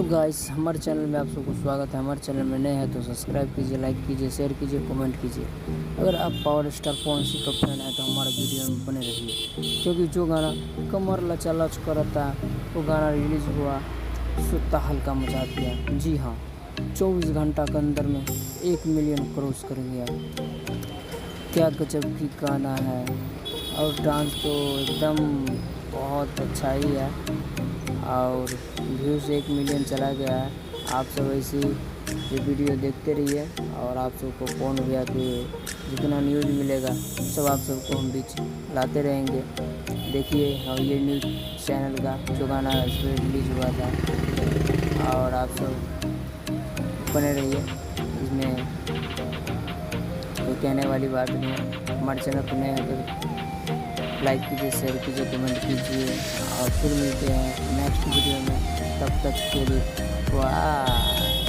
Guys, हमारे channel में आप सबको स्वागत है। हमारे चैनल में नए हैं तो सब्सक्राइब कीजिए, लाइक कीजिए, शेयर कीजिए, कमेंट कीजिए। अगर आप पावर स्टार पवन सिंह का फैन है तो हमारे वीडियो में बने रहिए, क्योंकि जो गाना कमर लचा लच करता वो गाना रिलीज़ हुआ सुत्ता हल्का मचा दिया। जी हाँ, 24 घंटा के अंदर में 1 मिलियन क्रॉस कर गया। क्या गजब की गाना है, और डांस तो एकदम बहुत अच्छा ही है, और व्यूज़ 1 मिलियन चला गया है। आप सब ऐसी ये वीडियो देखते रहिए, और आप सबको पवन भैया के जितना न्यूज़ मिलेगा सब आप सबको हम बीच लाते रहेंगे। देखिए, और ये न्यूज़ चैनल का जो गाना इस पर रिलीज़ हुआ था, और आप सब बने रहिए। इसमें कोई कहने वाली बात नहीं है। हमारे चैनल पर नए हैं तो लाइक कीजिए, शेयर कीजिए, कमेंट कीजिए, और फिर मिलते हैं नेक्स्ट वीडियो में। तब तक के लिए वाह।